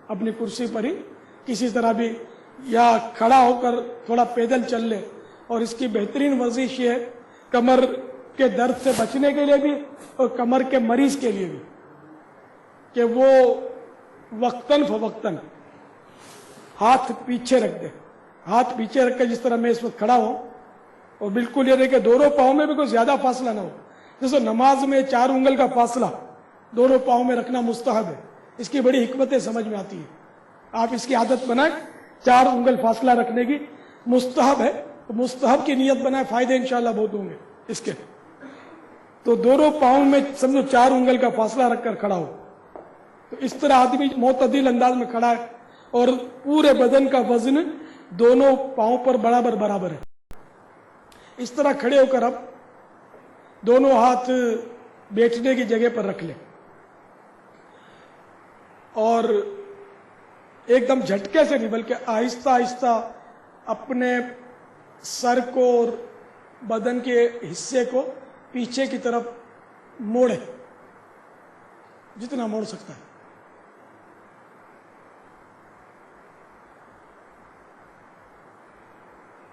اپنی کرسی پر ہی کسی طرح بھی یا کھڑا ہو کر تھوڑا پیدل چل لے. اور اس کی بہترین ورزش یہ ہے کمر کے درد سے بچنے کے لیے بھی اور کمر کے مریض کے لیے بھی کہ وہ وقتاً فوقتاً ہاتھ پیچھے رکھ دے. ہاتھ پیچھے رکھ کے جس طرح میں اس وقت کھڑا ہوں اور بالکل یہ دیکھیں دونوں پاؤں میں بھی کوئی زیادہ فاصلہ نہ ہو. جیسے نماز میں 4 انگل کا فاصلہ دونوں پاؤں میں رکھنا مستحب ہے. اس کی بڑی حکمتیں سمجھ میں آتی ہیں. آپ اس کی عادت بنائیں 4 انگل فاصلہ رکھنے کی. مستحب ہے تو مستحب کی نیت بنائیں, فائدے انشاءاللہ بہت ہوں گے اس کے. تو دونوں پاؤں میں سمجھو 4 انگل کا فاصلہ رکھ کر کھڑا ہو. تو اس طرح آدمی معتدل انداز میں کھڑا ہے اور پورے بدن کا وزن دونوں پاؤں پر برابر ہے. اس طرح کھڑے ہو کر اب دونوں ہاتھ بیٹھنے کی جگہ پر رکھ لیں اور ایک دم جھٹکے سے نہیں بلکہ آہستہ آہستہ اپنے سر کو اور بدن کے حصے کو پیچھے کی طرف موڑے جتنا موڑ سکتا ہے.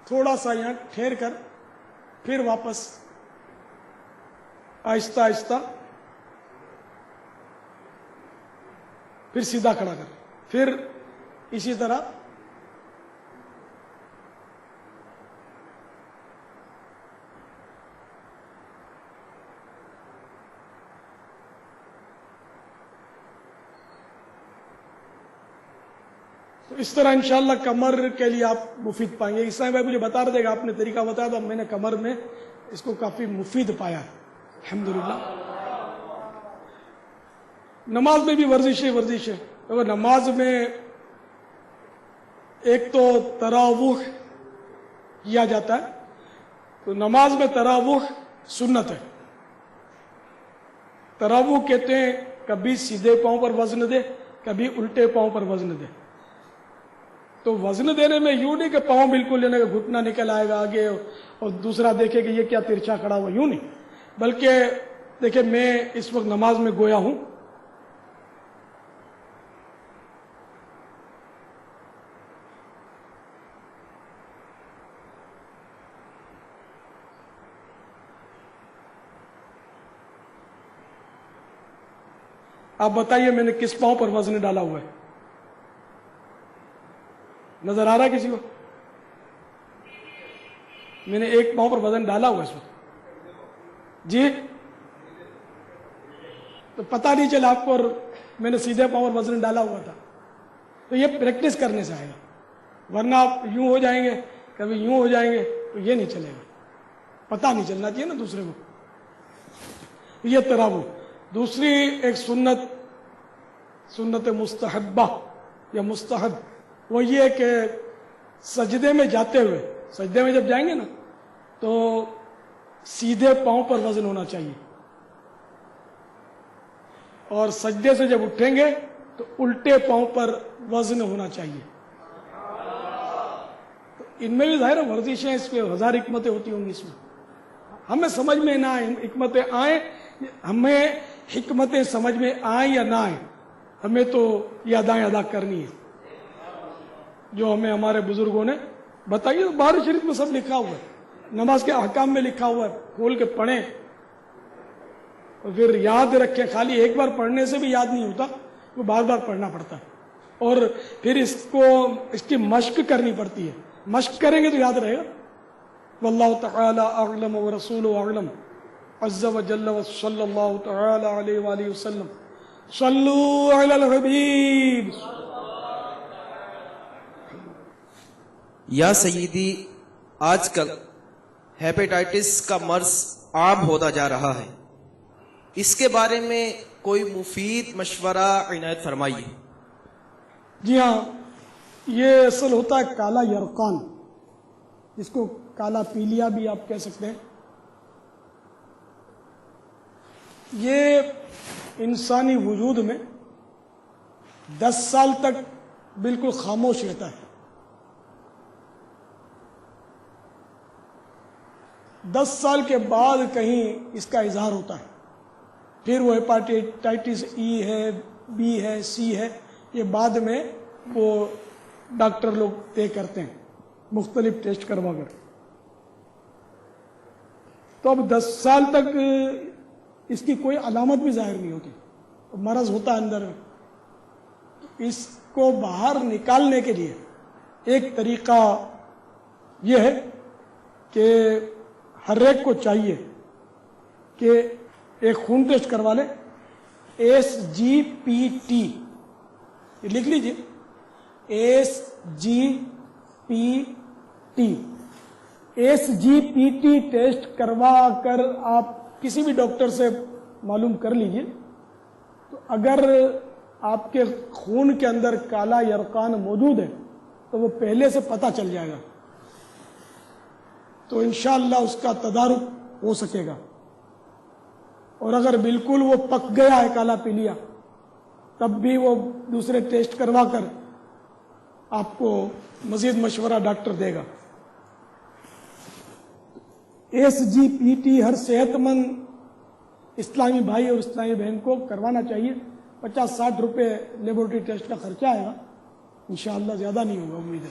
تھوڑا سا یہاں ٹھہر کر پھر واپس آہستہ آہستہ پھر سیدھا کھڑا کر پھر اسی طرح تو اس طرح انشاءاللہ کمر کے لیے آپ مفید پائیں گے. اسلام بھائی مجھے بتا رہے گا آپ نے طریقہ بتایا تو میں نے کمر میں اس کو کافی مفید پایا الحمدللہ. نماز میں بھی ورزش ہے. اگر نماز میں ایک تو تراویح کیا جاتا ہے تو نماز میں تراویح سنت ہے. تراویح کہتے ہیں کبھی سیدھے پاؤں پر وزن دے کبھی الٹے پاؤں پر وزن دے. تو وزن دینے میں یوں نہیں کہ پاؤں بالکل لینے کا گھٹنا نکل آئے گا آگے اور دوسرا دیکھے کہ یہ کیا ترچھا کھڑا ہوا, یوں نہیں. بلکہ دیکھیں میں اس وقت نماز میں گویا ہوں, آپ بتائیے میں نے کس پاؤں پر وزن ڈالا ہوا ہے؟ نظر آ رہا ہے کسی کو؟ میں نے ایک پاؤں پر وزن ڈالا ہوا ہے اس وقت جی, تو پتہ نہیں چلا آپ کو اور میں نے سیدھے پاؤں پر وزن ڈالا ہوا تھا. تو یہ پریکٹس کرنے سے آئے گا, ورنہ آپ یوں ہو جائیں گے کبھی یوں ہو جائیں گے تو یہ نہیں چلے گا. پتہ نہیں چلنا چاہیے نا دوسرے کو. یہ تراویح. دوسری ایک سنت مستحبہ یا مستحب وہ یہ کہ سجدے میں جاتے ہوئے, سجدے میں جب جائیں گے نا تو سیدھے پاؤں پر وزن ہونا چاہیے اور سجدے سے جب اٹھیں گے تو الٹے پاؤں پر وزن ہونا چاہیے. تو ان میں بھی ظاہر ورزشیں اس پہ 1000 حکمتیں ہوتی ہوں گی. اس میں ہمیں سمجھ میں نہ آئیں, حکمتیں آئیں, ہمیں حکمتیں سمجھ میں آئیں یا نہ آئیں, ہمیں تو یہ ادائیں ادا کرنی ہے جو ہمیں ہمارے بزرگوں نے بتائی. بخاری شریف میں سب لکھا ہوا ہے, نماز کے احکام میں لکھا ہوا ہے, کھول کے پڑھیں اور پھر یاد رکھیں. خالی ایک بار پڑھنے سے بھی یاد نہیں ہوتا, وہ بار بار پڑھنا پڑتا ہے اور پھر اس کی مشق کرنی پڑتی ہے. مشق کریں گے تو یاد رہے گا. واللہ تعالی اعلم ورسولہ اعلم عز وجل وصلی اللہ تعالی علیہ وآلہ وسلم. صلو علی الحبیب. یا سیدی, آج کل ہیپیٹائٹس کا مرض عام ہوتا جا رہا ہے, اس کے بارے میں کوئی مفید مشورہ عنایت فرمائیے. جی ہاں, یہ اصل ہوتا ہے کالا یرقان, جس کو کالا پیلیا بھی آپ کہہ سکتے ہیں. یہ انسانی وجود میں 10 سال تک بالکل خاموش رہتا ہے. 10 سال کے بعد کہیں اس کا اظہار ہوتا ہے. پھر وہ ہیپاٹائٹس ای ہے, بی ہے, سی ہے, یہ بعد میں وہ ڈاکٹر لوگ طے کرتے ہیں مختلف ٹیسٹ کروا کر. تو اب 10 سال تک اس کی کوئی علامت بھی ظاہر نہیں ہوتی, مرض ہوتا ہے اندر میں. اس کو باہر نکالنے کے لیے ایک طریقہ یہ ہے کہ ہر ایک کو چاہیے کہ ایک خون ٹیسٹ کروا لے, SGPT, یہ لکھ لیجیے, SGPT. SGPT ٹیسٹ کروا کر آپ کسی بھی ڈاکٹر سے معلوم کر لیجیے. تو اگر آپ کے خون کے اندر کالا یرقان موجود ہے تو وہ پہلے سے پتہ چل جائے گا, تو انشاءاللہ اس کا تدارک ہو سکے گا. اور اگر بالکل وہ پک گیا ہے کالا پیلیا, تب بھی وہ دوسرے ٹیسٹ کروا کر آپ کو مزید مشورہ ڈاکٹر دے گا. SGPT ہر صحت مند اسلامی بھائی اور اسلامی بہن کو کروانا چاہیے. 50-60 روپے لیبورٹری ٹیسٹ کا خرچہ آئے گا, انشاءاللہ زیادہ نہیں ہوگا, امید ہے.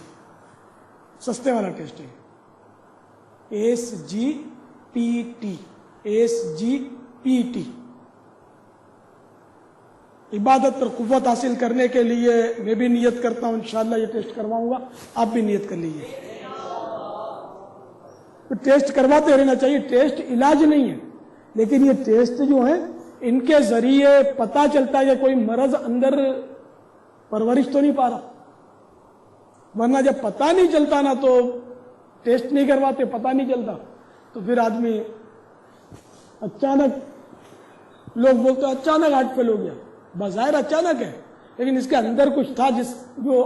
سستے والا ٹیسٹ ہے SGPT. SGPT. عبادت پر قوت حاصل کرنے کے لیے میں بھی نیت کرتا ہوں انشاءاللہ یہ ٹیسٹ کرواؤں گا, آپ بھی نیت کر لیجیے. تو ٹیسٹ کرواتے رہنا چاہیے. ٹیسٹ علاج نہیں ہے, لیکن یہ ٹیسٹ جو ہے ان کے ذریعے پتا چلتا ہے کہ کوئی مرض اندر پرورش تو نہیں پا رہا. ورنہ جب پتا نہیں چلتا نا تو ٹیسٹ نہیں کرواتے, پتا نہیں چلتا تو پھر آدمی اچانک, لوگ بولتے ہیں اچانک ہارٹ فیل ہو گیا. بظاہر اچانک ہے, لیکن اس کے اندر کچھ تھا جس جو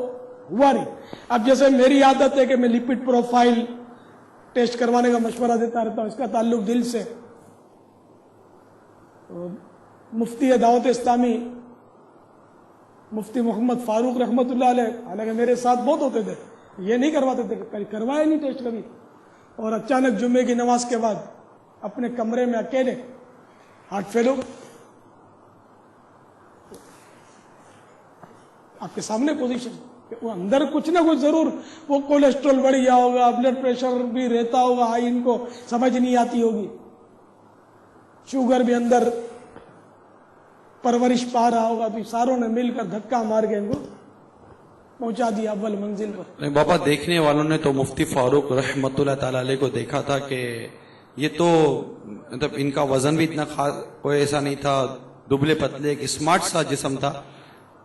ہوا نہیں. اب جیسے میری عادت ہے کہ میں لپڈ پروفائل ٹیسٹ کروانے کا مشورہ دیتا رہتا ہوں, اس کا تعلق دل سے. مفتی دعوت اسلامی مفتی محمد فاروق رحمۃ اللہ علیہ, حالانکہ میرے ساتھ بہت ہوتے تھے, یہ نہیں کرواتے تھے, کروایا نہیں ٹیسٹ کبھی. اور اچانک جمعے کی نماز کے بعد اپنے کمرے میں اکیلے ہارٹ فیل ہو, آپ کے سامنے پوزیشن کہ وہ اندر کچھ نہ کچھ ضرور, وہ کولیسٹرول بڑھ گیا ہوگا, بلڈ پریشر بھی رہتا ہوگا ہائی, ان کو سمجھ نہیں آتی ہوگی, شوگر بھی اندر پرورش پا رہا ہوگا, تو ساروں نے مل کر دھکا مار کے ان کو پہنچا دیا اول منزل پر. بابا دیکھنے والوں نے تو مفتی فاروق رحمت اللہ تعالی علیہ کو دیکھا تھا کہ یہ تو مطلب ان کا وزن بھی اتنا خاص کوئی ایسا نہیں تھا, دبلے پتلے ایک اسمارٹ سا جسم تھا.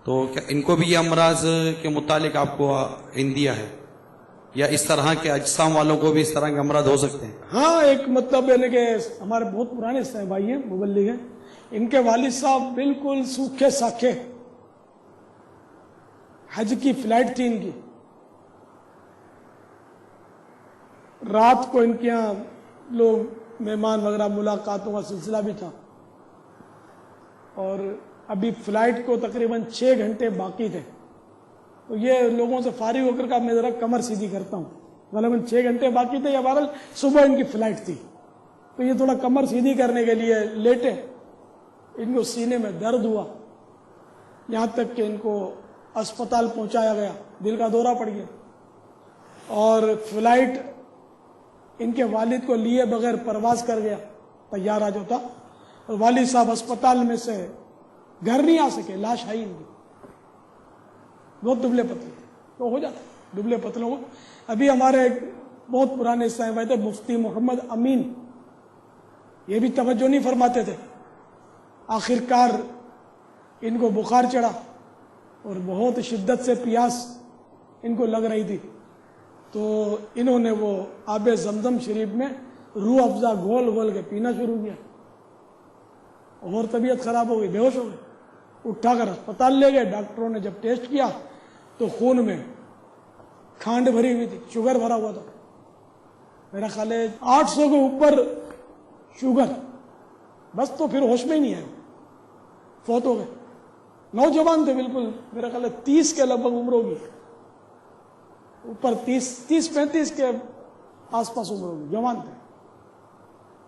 تو کیا ان کو بھی یہ امراض کے متعلق آپ کو اندیا ہے, یا اس طرح کے اجسام والوں کو بھی اس طرح کے امراض ہو سکتے ہیں؟ ہاں, ایک مطلب ہے کہ ہمارے بہت پرانے بھائی ہیں, مبلغ ہیں, ان کے والد صاحب بالکل سوکھے ساکھے, حج کی فلائٹ تھی ان کی, رات کو ان کے یہاں لوگ مہمان وغیرہ ملاقاتوں کا سلسلہ بھی تھا, اور ابھی فلائٹ کو تقریباً 6 گھنٹے باقی تھے. تو یہ لوگوں سے فارغ ہو کر میں ذرا کمر سیدھی کرتا ہوں, غالباً 6 گھنٹے باقی تھے, یا بہرحال صبح ان کی فلائٹ تھی, تو یہ تھوڑا کمر سیدھی کرنے کے لیے لیٹے, ان کو سینے میں درد ہوا, یہاں تک کہ ان کو اسپتال پہنچایا گیا, دل کا دورہ پڑ گیا, اور فلائٹ ان کے والد کو لیے بغیر پرواز کر گیا, تیار آ جاتا, اور والد صاحب اسپتال میں سے گھر نہیں آ سکے, لاش آئی ان کی, بہت دبلے پتلے, تو ہو جاتا دبلے پتلوں کو. ابھی ہمارے ایک بہت پرانے صاحب تھے مفتی محمد امین, یہ بھی توجہ نہیں فرماتے تھے, آخر کار ان کو بخار چڑھا اور بہت شدت سے پیاس ان کو لگ رہی تھی, تو انہوں نے وہ آب زمزم شریف میں روح افزا گھول گھول کے پینا شروع کیا, اور طبیعت خراب ہو گئی, بے ہوش ہو گئے, اٹھا کر اسپتال لے گئے. ڈاکٹروں نے جب ٹیسٹ کیا تو خون میں کھانڈ بھری ہوئی تھی, شوگر بھرا ہوا تھا, میرا خیال ہے 800 کے اوپر شوگر, بس تو پھر ہوش میں ہی نہیں آئے, فوت ہو گئے. نوجوان تھے بالکل, میرا خیال ہے 30 کے لگ بھگ عمر ہوگی, اوپر 30-35 کے آس پاس عمر ہوگی, جوان تھے.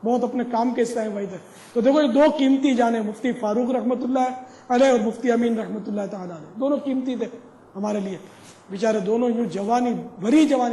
بہت اپنے کام کے سائے وہی تھے. تو دیکھو یہ دو قیمتی جانے مفتی فاروق رحمۃ اللہ علیہ اور مفتی امین رحمۃ اللہ تعالیٰ علیہ, دونوں قیمتی تھے ہمارے لیے. بیچارے دونوں یوں جوانی بھری جوانی